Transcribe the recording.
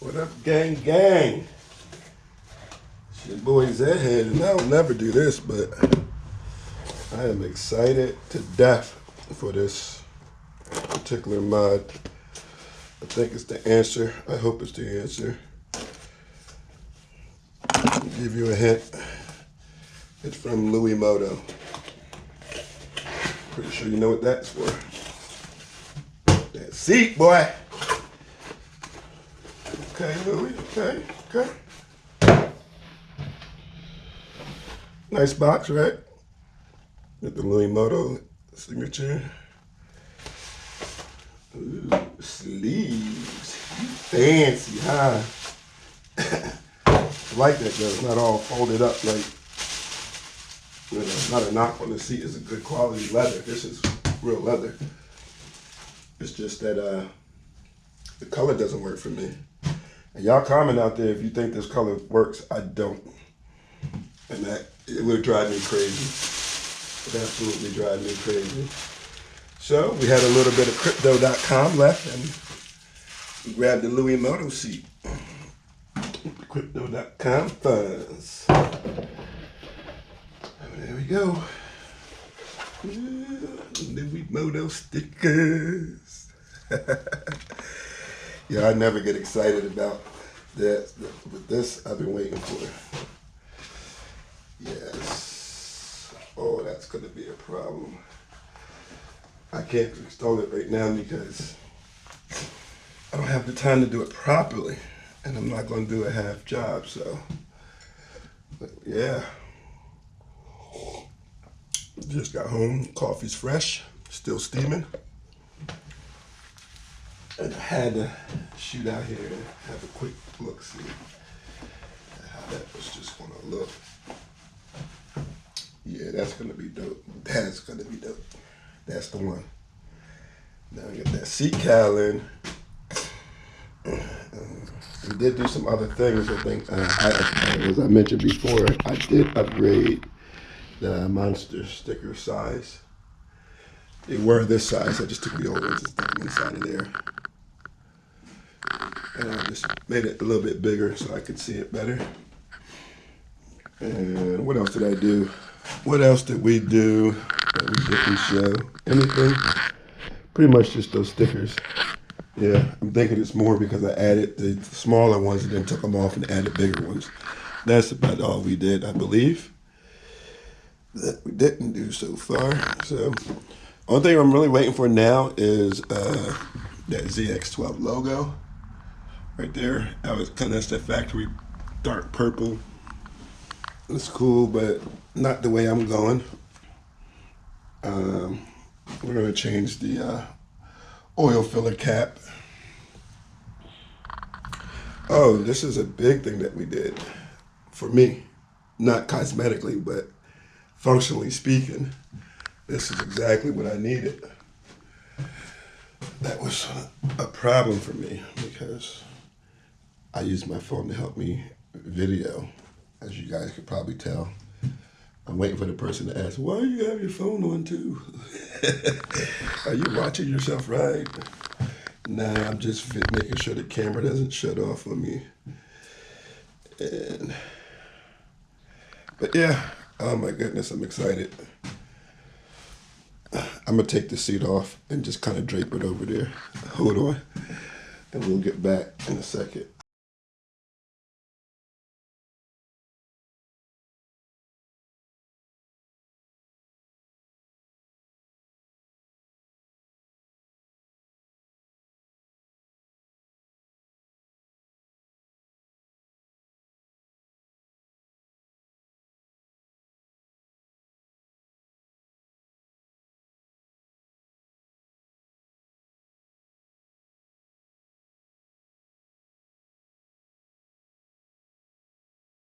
What up, gang, gang? It's your boy ZedHead, and I'll never do this, but I am excited to death for this particular mod. I think it's the answer. I hope it's the answer. I'll give you a hint. It's from Louis Moto. Pretty sure you know what that's for. That seat, boy. Okay, Louis. Okay. Nice box, right? With the Louis Moto signature. Ooh, sleeves. Fancy, huh? I like that though. It's not all folded up like, you know, it's not a knock on the seat. It's a good quality leather. This is real leather. It's just that the color doesn't work for me. And y'all comment out there if you think this color works. I don't. And that, it would drive me crazy. It would absolutely drive me crazy. So we had a little bit of crypto.com left and we grabbed the Louis Moto seat. Crypto.com funds. There we go. Louis Moto stickers. Yeah, I never get excited about that. But this I've been waiting for. Yes. Oh, that's gonna be a problem. I can't install it right now because I don't have the time to do it properly. And I'm not gonna do a half job, so. But yeah. Just got home, coffee's fresh, still steaming. And I had to shoot out here and have a quick look, see how that was just gonna look. Yeah, that's gonna be dope. That's gonna be dope. That's the one. Now I get that seat cowl in. We did do some other things, I think. As I mentioned before, I did upgrade the monster sticker size. They were this size. I just took the old ones and stuck them inside of there. And I just made it a little bit bigger so I could see it better. And what else did I do? What else did we do that we didn't show? Anything? Pretty much just those stickers. Yeah, I'm thinking it's more because I added the smaller ones and then took them off and added bigger ones. That's about all we did, I believe. That we didn't do so far. So, only thing I'm really waiting for now is that Zx12 logo right there. That's that factory dark purple. It's cool, but not the way I'm going. We're gonna change the oil filler cap. Oh, this is a big thing that we did for me, not cosmetically, but functionally speaking. This is exactly what I needed. That was a problem for me because I use my phone to help me video, as you guys could probably tell. I'm waiting for the person to ask, why do you have your phone on too? Are you watching yourself right? Nah, I'm just making sure the camera doesn't shut off on me. But yeah, oh my goodness, I'm excited. I'm gonna take the seat off and just kind of drape it over there. Hold on, and we'll get back in a second.